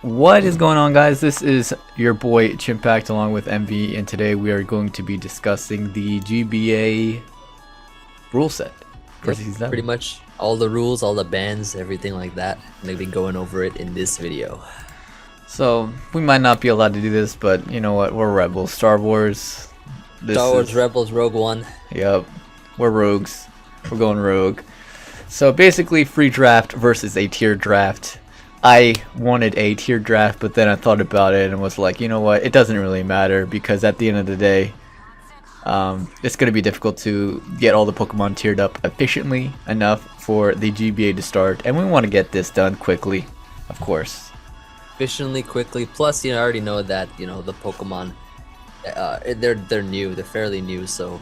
What is going on, guys? This is your boy Chimpact along with Emvee, and today we are going to be discussing the GBA rule set for season 7. Pretty much all the rules, all the bans, everything like that. Maybe going over it in this video. So we might not be allowed to do this, but you know what? We're rebels. Star Wars. Star Wars Rebels Rogue One. Yep, we're rogues. We're going rogue. So basically, free draft versus a tier draft. I wanted a tier draft, but then I thought about it and was like, you know what? It doesn't really matter because at the end of the day, it's going to be difficult to get all the Pokemon tiered up efficiently enough for the GBA to start, and we want to get this done quickly, of course. Efficiently, quickly. Plus, I already know that the Pokemon, they're new. They're fairly new, so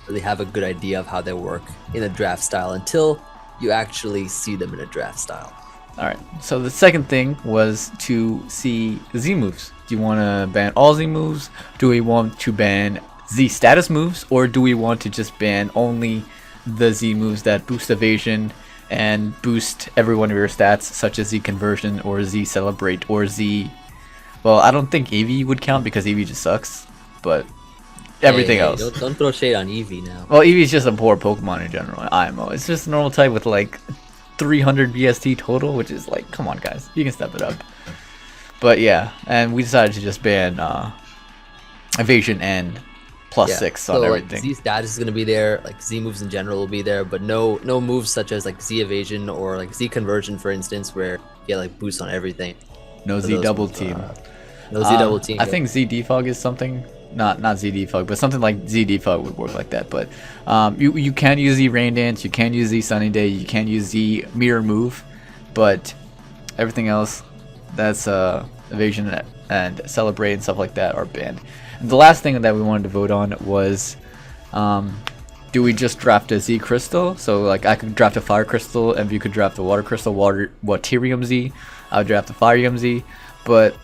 really have a good idea of how they work in a draft style until you actually see them in a draft style. Alright, so the second thing was to see the Z moves. Do you want to ban all Z moves? Do we want to ban Z status moves? Or do we want to just ban only the Z moves that boost evasion and boost every one of your stats, such as Z conversion or Z celebrate or Z... Well, I don't think Emvee would count because Emvee just sucks, but everything else. Don't throw shade on Emvee now. Well, Eevee's just a poor Pokemon in general, IMO. It's just a normal type with like 300 BST total, which is like, come on guys, you can step it up. But yeah, and we decided to just ban evasion and +6 on everything. Z status is gonna be there, like Z moves in general will be there, but no moves such as like Z evasion or like Z conversion, for instance, where you get like boosts on everything. No Z double team. No Z double team. I think Z defog is something. Not Z defog, but something like Z defog would work like that. But you can use Z rain dance, you can use Z sunny day, you can use Z mirror move, but everything else, that's evasion and celebrate and stuff like that, are banned. And the last thing that we wanted to vote on was, do we just draft a Z crystal? So like I could draft a fire crystal, and you could draft a water crystal, Waterium Z. I would draft a Firium Z, but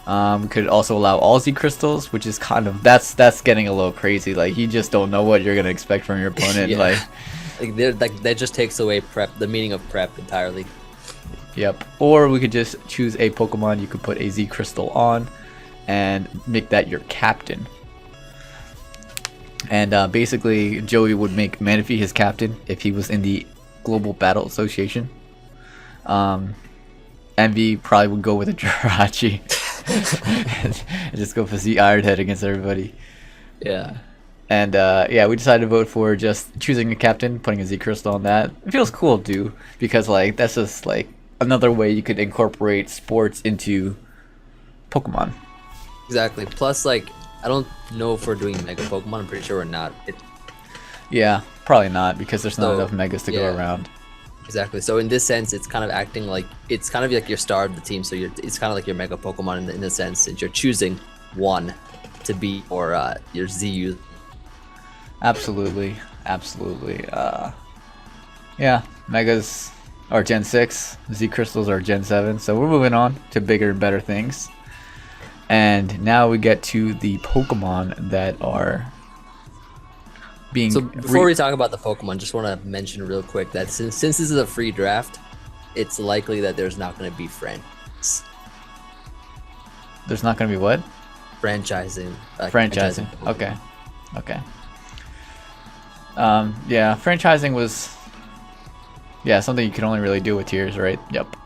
we could also allow all Z crystals, which is kind of that's getting a little crazy. Like you just don't know what you're gonna expect from your opponent. Yeah. like that just takes away the meaning of prep entirely. Yep. Or we could just choose a Pokemon you could put a Z crystal on and make that your captain. And basically, Joey would make Manaphy his captain if he was in the Global Battle Association. Emvee probably would go with a Jirachi. and just go for Z Iron Head against everybody. Yeah. And yeah, we decided to vote for just choosing a captain, putting a Z crystal on that. It feels cool too, because like that's just like another way you could incorporate sports into Pokemon. Exactly. Plus, like, I don't know if we're doing Mega Pokemon. I'm pretty sure we're not. Yeah, probably not, because there's not enough Megas to go around. Exactly. So in this sense, it's kind of acting like it's kind of like your star of the team. So it's kind of like your Mega Pokemon in a sense, since you're choosing one to be your Z user. Absolutely. Yeah, Megas are Gen 6, Z crystals are Gen 7. So we're moving on to bigger and better things. And now we get to the Pokemon that are being... So before we talk about the Pokemon, just want to mention real quick that since this is a free draft, it's likely that there's not going to be friends. There's not going to be what? Franchising. Franchising. Okay. Yeah, franchising was something you can only really do with tiers, right? Yep.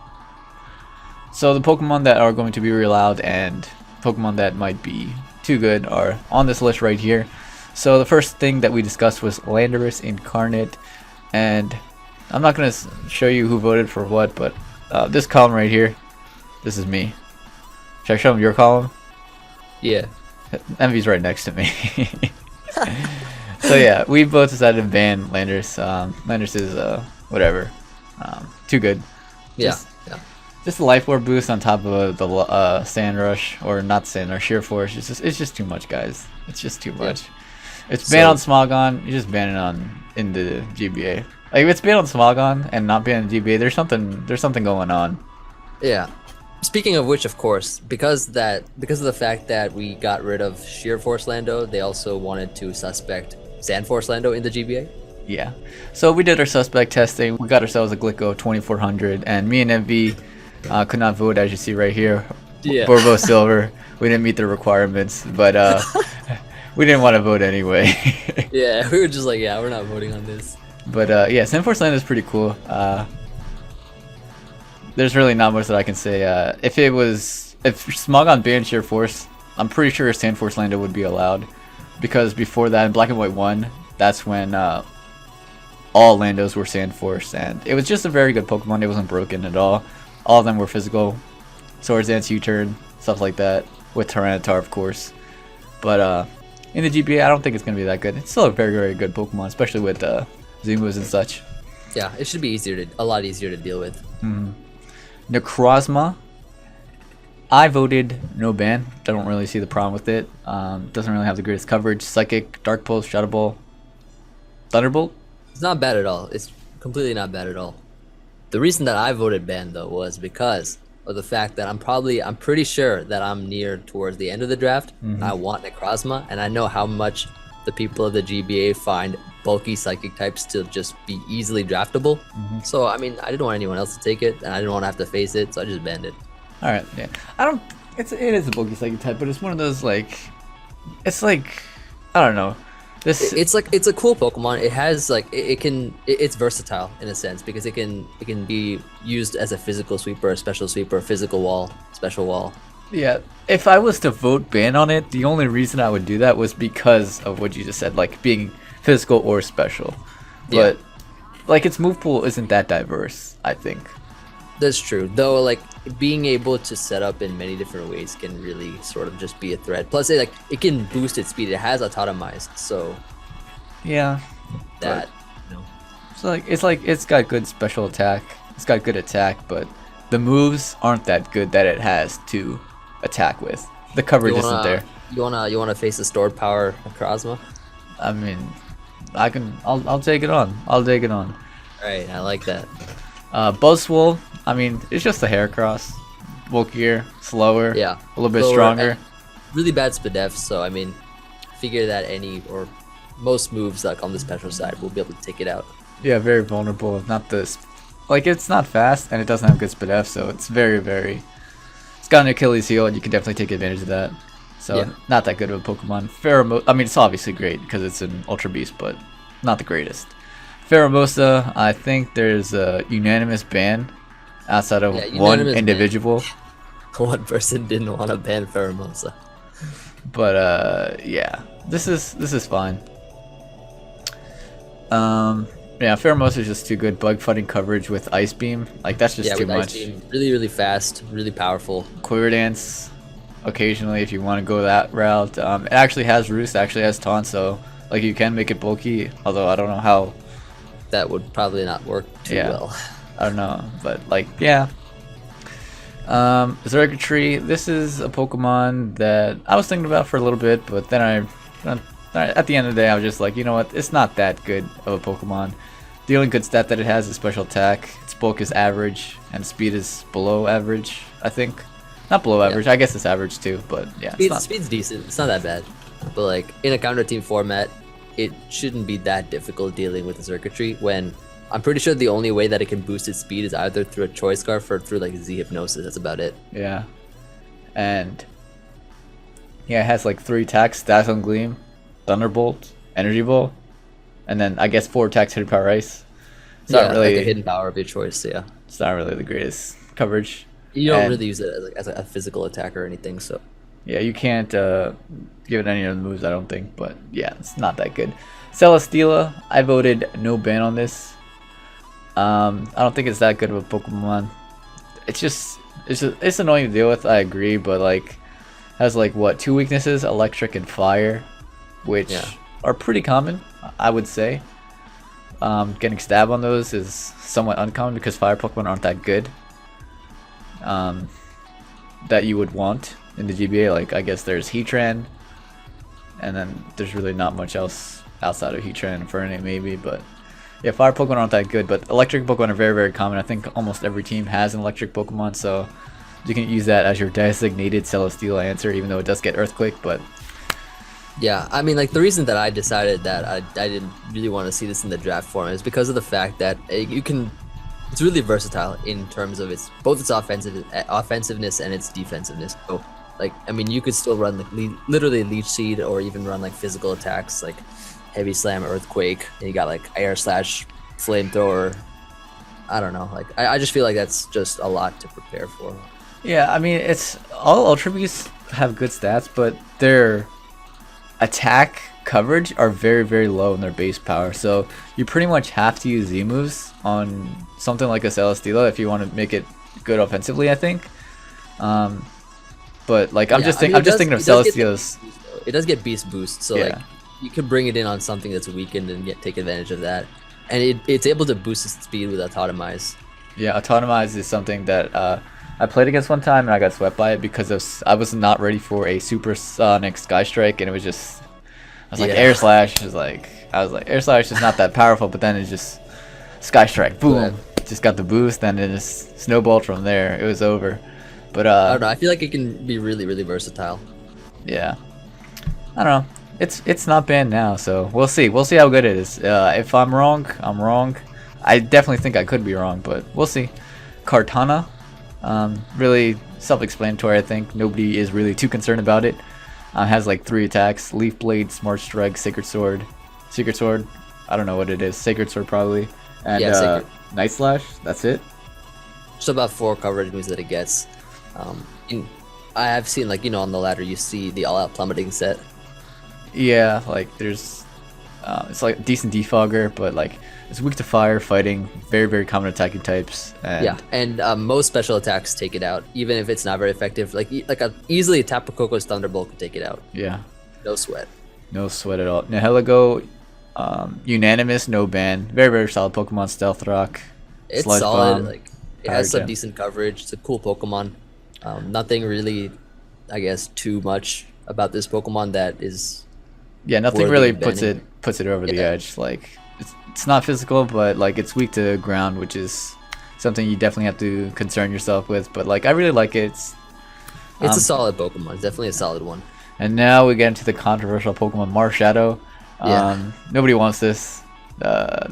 So the Pokemon that are going to be allowed and Pokemon that might be too good are on this list right here. So the first thing that we discussed was Landorus Incarnate, and I'm not going to show you who voted for what, but this column right here, this is me. Should I show them your column? Yeah. Emvee's right next to me. So yeah, we both decided to ban Landorus. Landorus is whatever, too good. Just a life orb boost on top of the Sand Rush, or not Sand Rush, Sheer Force. It's just too much, guys. It's just too much. It's banned on Smogon. You just ban it in the GBA. Like if it's banned on Smogon and not banned in GBA, there's something going on. Yeah. Speaking of which, of course, because of the fact that we got rid of Sheer Force Lando, they also wanted to suspect Sand Force Lando in the GBA. Yeah. So we did our suspect testing. We got ourselves a Glicko 2400, and me and Emvee Could not vote, as you see right here. Yeah. Borbo Silver. We didn't meet the requirements, but we didn't want to vote anyway. Yeah, we were just like, yeah, we're not voting on this. But yeah, Sandforce Land is pretty cool. There's really not much that I can say. If Smogon banned Sheer Force, I'm pretty sure Sandforce Land would be allowed, because before that, in Black and White 1, that's when all Landos were Sandforce, and it was just a very good Pokemon. It wasn't broken at all. All of them were physical. Swords Dance, U-Turn, stuff like that, with Tyranitar, of course. But in the GBA, I don't think it's going to be that good. It's still a very, very good Pokemon, especially with Z-moves and such. Yeah, it should be a lot easier to deal with. Nekrozma, I voted no ban. Don't really see the problem with it. Doesn't really have the greatest coverage. Psychic, Dark Pulse, Shadow Ball, Thunderbolt. It's not bad at all. It's completely not bad at all. The reason that I voted ban though was because of the fact that I'm pretty sure that I'm near towards the end of the draft. And I want Nekrozma, and I know how much the people of the GBA find bulky psychic types to just be easily draftable. So I mean, I didn't want anyone else to take it, and I didn't want to have to face it, so I just banned it. All right, yeah. It is a bulky psychic type, but it's one of those it's like I don't know. It's a cool Pokemon. It has it's versatile in a sense, because it can be used as a physical sweeper, a special sweeper, physical wall, special wall. Yeah, if I was to vote ban on it, the only reason I would do that was because of what you just said, like being physical or special. But its move pool isn't that diverse, I think. That's true, though. Like, being able to set up in many different ways can really sort of just be a threat. Plus, it can boost its speed. It has autotomized, so yeah, that so it's got good special attack. It's got good attack, but the moves aren't that good that it has to attack with. The coverage isn't there. You wanna face the stored power of Nekrozma? I mean, I'll take it on. I'll take it on. Alright, I like that. Buzzwole, I mean, it's just a Heracross. Bulkier, slower, yeah, a little bit stronger. Really bad Spadef, so I mean, figure that any or most moves like on the special side will be able to take it out. Yeah, very vulnerable. Not this, it's not fast and it doesn't have good Spadef, so it's very, very. It's got an Achilles heel, and you can definitely take advantage of that. So not that good of a Pokemon. Pheromosa, I mean, it's obviously great because it's an Ultra Beast, but not the greatest. Pheromosa, I think there's a unanimous ban outside of one individual. One person didn't want to ban Pheromosa. But yeah, this is fine. Yeah, Pheromosa is just too good. Bug fighting coverage with Ice Beam, that's just too much. Ice Beam, really, really fast, really powerful. Quiver Dance, occasionally if you want to go that route. It actually has Roost, actually has Taunt, so you can make it bulky. Although I don't know how. That would probably not work too well. I don't know, but yeah. Zygarde, this is a Pokemon that I was thinking about for a little bit, but then at the end of the day, I was just like, you know what, it's not that good of a Pokemon. The only good stat that it has is special attack. Its bulk is average, and speed is below average, I think. Not below average, I guess it's average too, but yeah. Speed's decent, it's not that bad. But in a counter team format, it shouldn't be that difficult dealing with the Zygarde when I'm pretty sure the only way that it can boost its speed is either through a Choice Scarf or through Z Hypnosis. That's about it. Yeah. And yeah, it has 3 attacks: Dazzling Gleam, Thunderbolt, Energy Ball, and then I guess 4 attacks, Hidden Power Ice. It's not really a hidden power of your choice, yeah. It's not really the greatest coverage. You don't really use it as a physical attack or anything, so. Yeah, you can't give it any of the moves, I don't think, but yeah, it's not that good. Celesteela, I voted no ban on this. I don't think it's that good of a Pokemon. It's annoying to deal with, I agree, but has 2 weaknesses, Electric and Fire, which are pretty common, I would say. Getting stab on those is somewhat uncommon because Fire Pokemon aren't that good. That you would want in the GBA, I guess there's Heatran, and then there's really not much else outside of Heatran and Infernape maybe, but yeah, Fire Pokemon aren't that good, but Electric Pokemon are very, very common. I think almost every team has an Electric Pokemon, so you can use that as your designated Celesteela answer, even though it does get Earthquake, but yeah, I mean, the reason that I decided that I didn't really want to see this in the draft form is because of the fact that you can it's really versatile in terms of its both its offensiveness and its defensiveness. So, like, I mean, you could still run like literally Leech Seed, or even run like physical attacks like Heavy Slam, Earthquake, and you got like Air Slash, Flamethrower. I don't know. Like, I just feel like that's just a lot to prepare for. Yeah, I mean, it's all Ultra Beasts have good stats, but their attack coverage are very, very low in their base power. So you pretty much have to use Z moves on something like a Celesteela if you want to make it good offensively, I think. But like, I'm just thinking of Celesteela's. It does get beast boost, so like you could bring it in on something that's weakened and take advantage of that. And it's able to boost its speed with Autotomize. Yeah, Autotomize is something that I played against one time and I got swept by it because I was not ready for a supersonic Sky Strike, and it was just, I was like, Air Slash is like, I was like, Air Slash is not that powerful, but then it just Sky Strike, boom, just got the boost, and it just snowballed from there. It was over. But I don't know. I feel like it can be really, really versatile. Yeah, I don't know. It's not banned now, so we'll see. We'll see how good it is. If I'm wrong, I'm wrong. I definitely think I could be wrong, but we'll see. Kartana, really self-explanatory. I think nobody is really too concerned about it. Has like 3 attacks: Leaf Blade, Smart Strike, Sacred Sword. Secret Sword, I don't know what it is. Sacred Sword probably, and Night Slash. That's it. Just about 4 coverage moves that it gets. I have seen, like, you know, on the ladder you see the all-out plummeting set. Yeah, like there's it's like decent defogger, but like it's weak to fire, fighting, very, very common attacking types. And yeah, and most special attacks take it out, even if it's not very effective. Like easily a Tapu Koko's Thunderbolt could take it out. Yeah, no sweat. No sweat at all. Nihilego, unanimous, no ban. Very, very solid Pokemon. Stealth Rock. It's Sludge solid. Bomb, Like, it has some decent coverage. It's a cool Pokemon. Nothing really, I guess, too much about this Pokemon that is. Yeah, nothing really puts it over the edge. Like it's not physical, but like it's weak to ground, which is something you definitely have to concern yourself with. But like I really like it. It's a solid Pokemon. It's definitely a solid one. And now we get into the controversial Pokemon Marshadow. Nobody wants this. I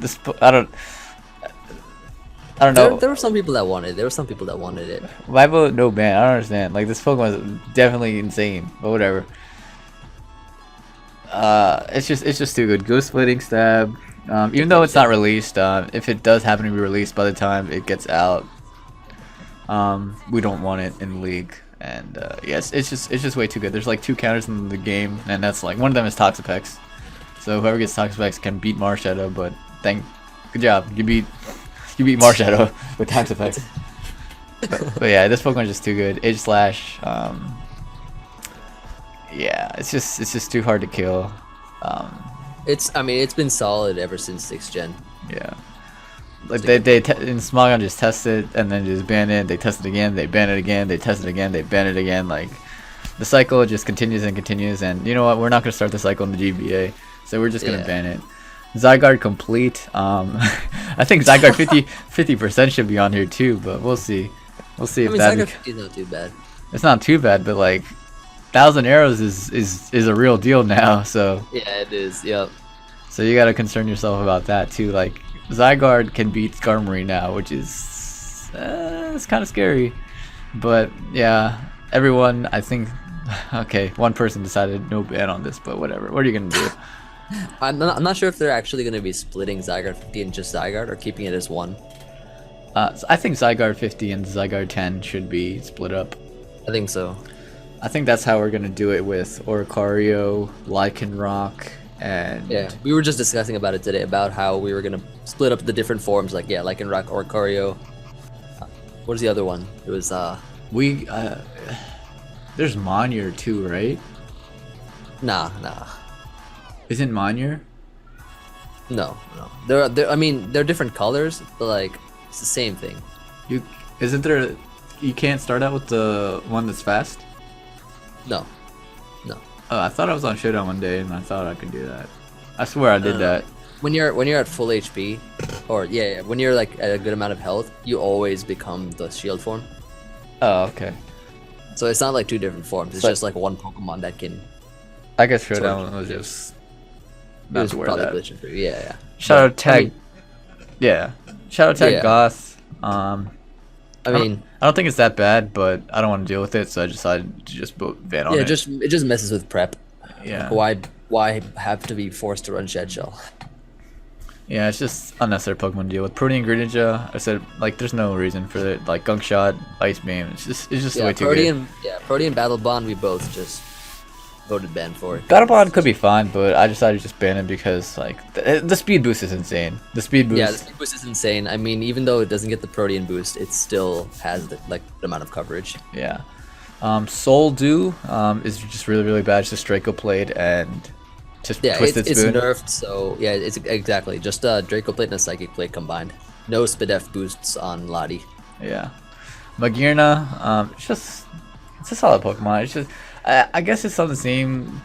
don't know. There were some people that wanted it. There were some people that wanted it. Why vote no ban? I don't understand. Like, this Pokemon is definitely insane, but whatever. It's just too good. Ghost Splitting Stab. Even though it's not released, if it does happen to be released by the time it gets out, we don't want it in the league. And yes, it's just way too good. There's like 2 counters in the game, and that's like one of them is Toxapex. So whoever gets Toxapex can beat Marshadow. But good job, you beat Marshadow with Toxapex. but yeah, this Pokemon is just too good. Edge Slash. Yeah, it's just too hard to kill. I mean, it's been solid ever since 6th gen. Yeah, like they in Smogon just test it and then just ban it. They test it again, they ban it again, they test it again, they ban it again. Like the cycle just continues and continues. And you know what? We're not gonna start the cycle in the GBA, so we're just gonna ban it. Zygarde complete. I think Zygarde 50% should be on here too, but we'll see. We'll see if that. Zygarde 50 is not too bad. It's not too bad, but like 1,000 arrows is a real deal now. So yeah, it is. Yep. So you gotta concern yourself about that too. Like Zygarde can beat Skarmory now, which is it's kind of scary. But yeah, everyone, I think, okay, one person decided no ban on this, but whatever. What are you gonna do? I'm not sure if they're actually going to be splitting Zygarde 50 and just Zygarde, or keeping it as one. So I think Zygarde 50 and Zygarde 10 should be split up. I think so. I think that's how we're going to do it with Oricorio, Lycanroc, and... Yeah, we were just discussing about it today, about how we were going to split up the different forms, like, yeah, Lycanroc, Oricorio. What was the other one? It was, there's Monier too, right? Nah. Isn't Monier? No. I mean, they're different colors, but like it's the same thing. You can't start out with the one that's fast? No. Oh, I thought I was on Showdown one day and I thought I could do that. I swear I did that. When you're at full HP, or when you're like at a good amount of health, you always become the shield form. Oh, okay. So it's not like 2 different forms. It's just like one Pokemon that can. I guess Showdown was just. It was probably glitching through. Yeah. Shadow Tag. Yeah. Shadow Tag Goth. I mean, I don't think it's that bad, but I don't want to deal with it, so I decided to just ban on yeah, it. it just messes with prep. Yeah. Why have to be forced to run Shed Shell? Yeah, it's just unnecessary Pokemon to deal with. Protean Greninja, I said, like, there's no reason for it. Like, Gunk Shot, Ice Beam, it's just way too good. Protean Battle Bond, we both just voted ban for it. Battle Bond could be fine, but I decided to just ban it because, like, the speed boost is insane. The speed boost. Yeah, the speed boost is insane. I mean, even though it doesn't get the Protean boost, it still has the amount of coverage. Yeah. Soul Dew is just really, really bad. It's just Draco Blade and just Twisted Spoon. It's nerfed, so yeah, it's exactly just Draco Blade and a Psychic Blade combined. No Spadef boosts on Lottie. Yeah. Magearna, it's a solid Pokemon. It's just, I guess it's on the same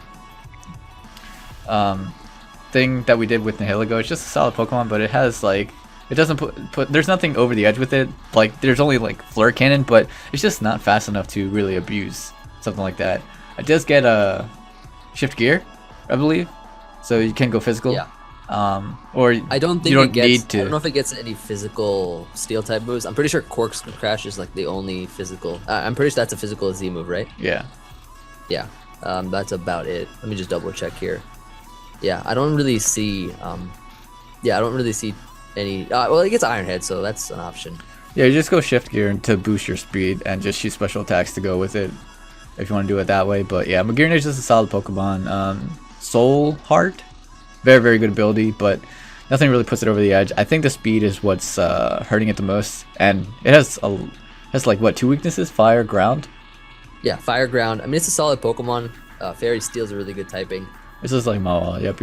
thing that we did with Nihilego. It's just a solid Pokemon, but it has like, it doesn't put there's nothing over the edge with it. Like, there's only like Flare Cannon, but it's just not fast enough to really abuse something like that. It does get a Shift Gear, I believe, so you can go physical. Yeah. Or I don't think you don't it gets, need to. I don't know if it gets any physical steel type moves. I'm pretty sure Corkscrew Crash is like the only physical. I'm pretty sure that's a physical Z move, right? Yeah. Yeah. That's about it. Let me just double check here. Yeah, I don't really see. Yeah, I don't really see any. Well, it gets Iron Head, so that's an option. Yeah, you just go Shift Gear to boost your speed and just shoot special attacks to go with it if you want to do it that way. But yeah, Magearna is just a solid Pokemon. Soul Heart, very, very good ability, but nothing really puts it over the edge. I think the speed is what's hurting it the most, and it has like what, 2 weaknesses: Fire, Ground. Yeah, Fire, Ground. I mean, it's a solid Pokemon. Fairy Steel's a really good typing. This is like Mawa. Yep.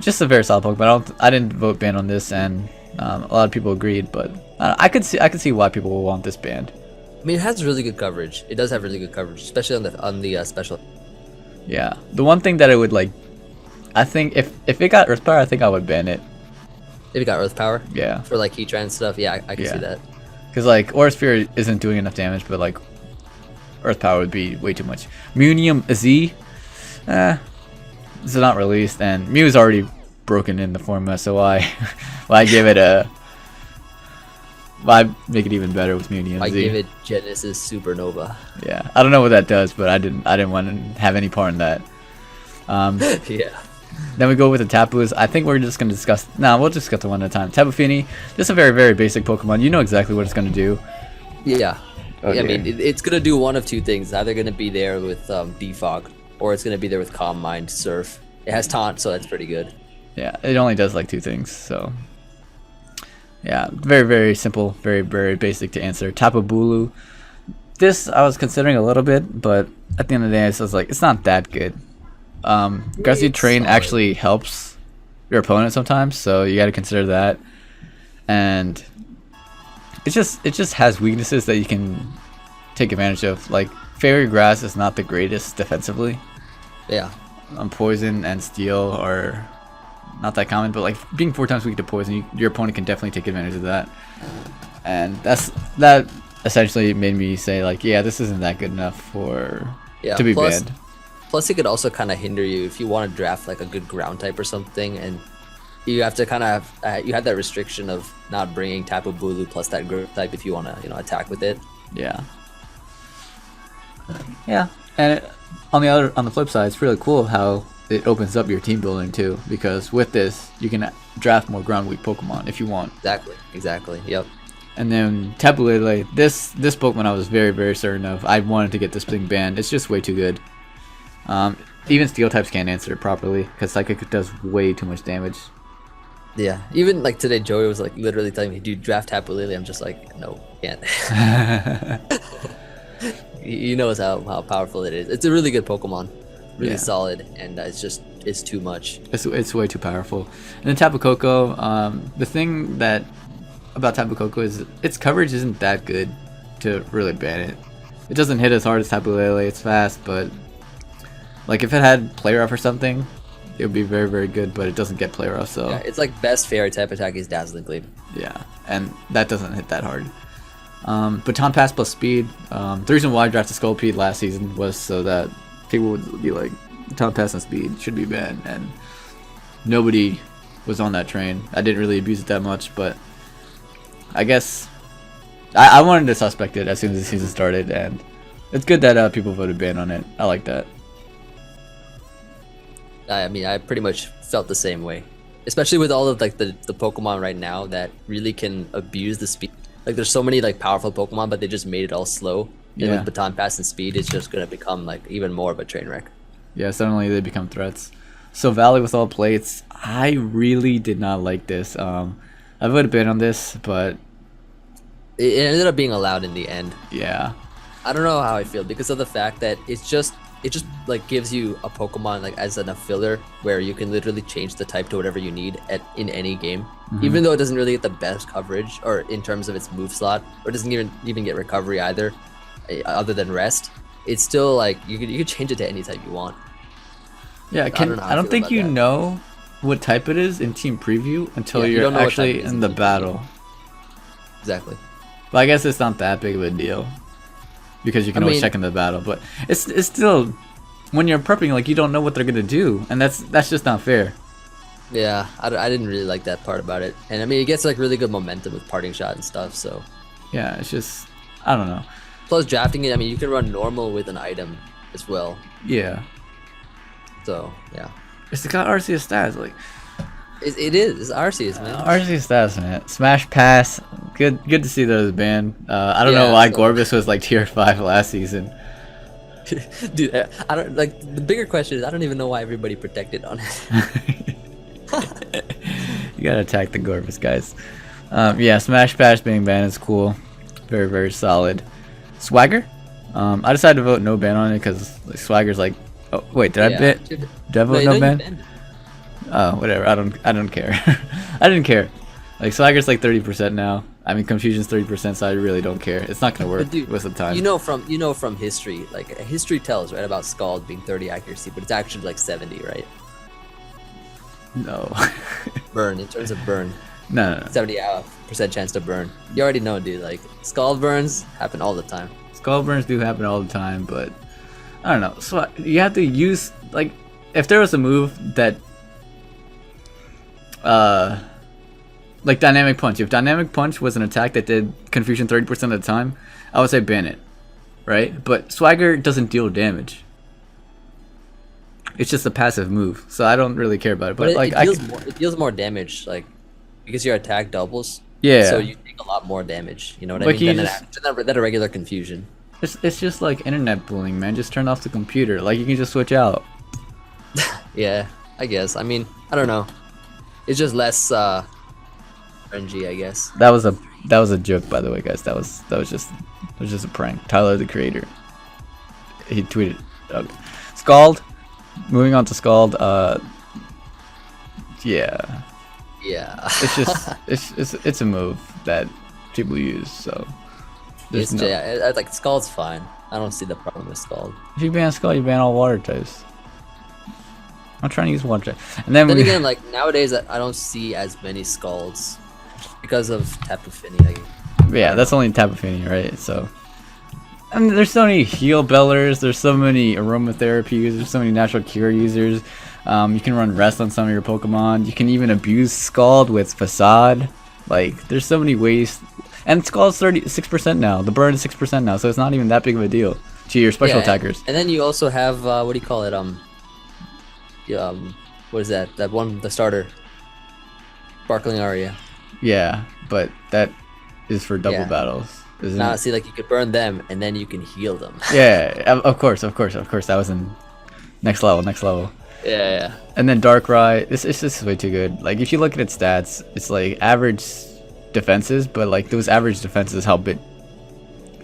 Just a very solid Pokemon. I didn't vote ban on this, and a lot of people agreed, but I could see why people will want this banned. I mean, it has really good coverage. It does have really good coverage, especially on the special. Yeah, the one thing that it would like, I think if it got Earth Power, I think I would ban it. If it got Earth Power? Yeah. For like Heatran and stuff, yeah, I can see that. Because like Aura Sphere isn't doing enough damage, but like Earth Power would be way too much. Munium Z, it's not released, and Mew is already broken in the format, so why give it a? Why make it even better with Munium Z? I give it Genesis Supernova. Yeah, I don't know what that does, but I didn't want to have any part in that. Yeah. Then we go with the Tapus. I think we're just gonna discuss. We'll discuss it one at a time. Tapu Fini, just a very, very basic Pokemon. You know exactly what it's gonna do. Yeah. Okay. Yeah, I mean, it's gonna do one of two things. It's either gonna be there with Defog, or it's gonna be there with Calm Mind, Surf. It has Taunt, so that's pretty good. Yeah, it only does like 2 things, so. Yeah, very, very simple, very, very basic to answer. Tapu Bulu. This I was considering a little bit, but at the end of the day, I was like, it's not that good. Grassy Train actually helps your opponent sometimes, so you got to consider that. And it just has weaknesses that you can take advantage of. Like Fairy Grass is not the greatest defensively. Yeah. Poison and Steel are not that common, but like being 4 times weak to poison, your opponent can definitely take advantage of that. And that essentially made me say like, yeah, this isn't that good enough to be banned. Plus, it could also kind of hinder you if you want to draft like a good ground type or something, and you have to kind of you have that restriction of not bringing Tapu Bulu plus that ground type if you want to attack with it. Yeah. Yeah, and on the flip side, it's really cool how it opens up your team building too, because with this you can draft more ground weak Pokemon if you want. Exactly. Yep. And then Tapu Lele, this Pokemon I was very, very certain of. I wanted to get this thing banned. It's just way too good. Even Steel types can't answer it properly because Psychic does way too much damage. Yeah, even like today, Joey was like literally telling me, "Dude, draft Tapu Lele." I'm just like, no, can't. He knows how powerful it is. It's a really good Pokemon, really solid, and it's too much. It's way too powerful. And then Tapu Koko, the thing about Tapu Koko is its coverage isn't that good to really ban it. It doesn't hit as hard as Tapu Lele. It's fast, but like if it had Play Rough or something, it would be very, very good. But it doesn't get Play Rough, so yeah, it's like best Fairy type attack is Dazzling Gleam. Yeah, and that doesn't hit that hard. Baton Pass plus Speed. The reason why I drafted Scolipede last season was so that people would be like, Baton Pass and Speed should be banned, and nobody was on that train. I didn't really abuse it that much, but I guess I wanted to suspect it as soon as the season started, and it's good that people voted ban on it. I like that. I mean, I pretty much felt the same way, especially with all of like the Pokemon right now that really can abuse the speed. Like there's so many like powerful Pokemon, but they just made it all slow. And with baton pass and speed, it's just gonna become like even more of a train wreck. Yeah, suddenly they become threats. Sillvally with all plates. I really did not like this. I would have been on this, but it ended up being allowed in the end. Yeah. I don't know how I feel because of the fact that it just like gives you a Pokemon like as a filler where you can literally change the type to whatever you need in any game. Even though it doesn't really get the best coverage or in terms of its move slot, or doesn't even get recovery either, other than rest. It's still like you could change it to any type you want. Yeah, I don't think you know what type it is in team preview until you're actually in the battle. Exactly. But I guess it's not that big of a deal because you can always check in the battle. But it's still, when you're prepping, like you don't know what they're gonna do, and that's just not fair. Yeah, I didn't really like that part about it, and I mean it gets like really good momentum with parting shot and stuff. So yeah, it's just I don't know. Plus drafting it, I mean you can run normal with an item as well. Yeah. So yeah, it's got Arceus stats. Like it is Arceus, man. Arceus stats, man. Smash Pass. Good to see those banned. I don't know why Gorbis was like tier 5 last season. Dude, I don't like. The bigger question is I don't even know why everybody protected on it. You gotta attack the Gorbis, guys. Yeah, Smash Pass being banned is cool. Very solid. Swagger. I decided to vote no ban on it because like, Swagger's like. Oh wait, did I vote no ban? Oh, whatever. I don't care. I didn't care. Like Swagger's like 30% now. I mean, Confusion's 30%, so I really don't care. It's not gonna work with the time. You know from history, like history tells right about Scald being 30 accuracy, but it's actually like 70, right? No. Burn in terms of burn. No. 70% chance to burn. You already know, dude. Like Scald burns happen all the time. Scald burns do happen all the time, but I don't know. So you have to use like if there was a move that like Dynamic Punch. If Dynamic Punch was an attack that did Confusion 30% of the time, I would say ban it, right? But Swagger doesn't deal damage. It's just a passive move, so I don't really care about it. But like it deals more damage, like because your attack doubles. Yeah. So you take a lot more damage. You know what I mean? Than a regular Confusion. It's just like internet bullying, man. Just turn off the computer. Like you can just switch out. Yeah, I guess. I mean, I don't know. It's just less RNG, I guess. That was a joke, by the way, guys. That was just a prank. Tyler, the creator, he tweeted. Okay. Scald. Moving on to Scald. Yeah. Yeah. It's just it's a move that people use. So. Yeah, like Scald's fine. I don't see the problem with Scald. If you ban Scald, you ban all water types. I'm trying to use water types. And then again, like nowadays, I don't see as many Scalds because of Tapu Fini. Yeah, that's only Tapu Fini, right? So, I mean, there's so many heal bellers. There's so many aromatherapy users. There's so many natural cure users. You can run rest on some of your Pokemon. You can even abuse Scald with Facade. Like, there's so many ways. And Scald's 36% now. The burn is 6% now, so it's not even that big of a deal to your special attackers. And then you also have what do you call it? What is that? That one, the starter, Sparkling Aria. Yeah, but that is for double battles, isn't it? See, like you could burn them and then you can heal them. Yeah, of course. That was in next level. Yeah. And then Darkrai, this is way too good. Like if you look at its stats, it's like average defenses, but like those average defenses help it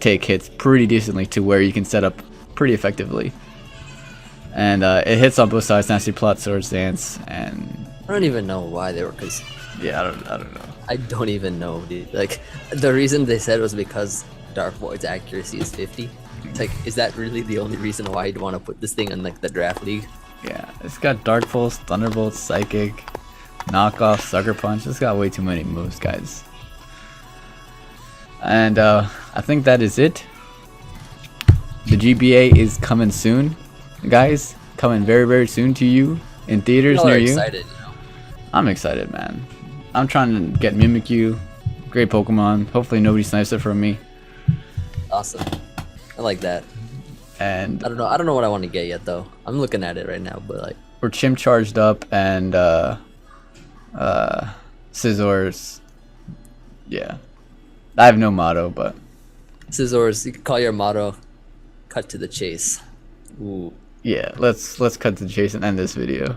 take hits pretty decently to where you can set up pretty effectively. And it hits on both sides, Nasty Plot, Swords Dance, and I don't even know why they were, cause yeah, I don't know. I don't even know, dude. Like the reason they said was because Dark Void's accuracy is 50. It's like, is that really the only reason why you'd want to put this thing in like the draft league? Yeah, it's got Dark Pulse, Thunderbolt, Psychic, Knockoff, Sucker Punch. It's got way too many moves, guys. And I think that is it. The GBA is coming soon, guys. Coming very soon to you in theaters near you. Excited, you know? I'm excited, man. I'm trying to get Mimikyu, Great Pokemon. Hopefully nobody snipes it from me. Awesome. I like that. And I don't know what I want to get yet though. I'm looking at it right now, but like we're Chimp charged up and Scizors. Yeah. I have no motto, but Scizors, you can call your motto. Cut to the chase. Ooh. yeah, let's cut to the chase and end this video.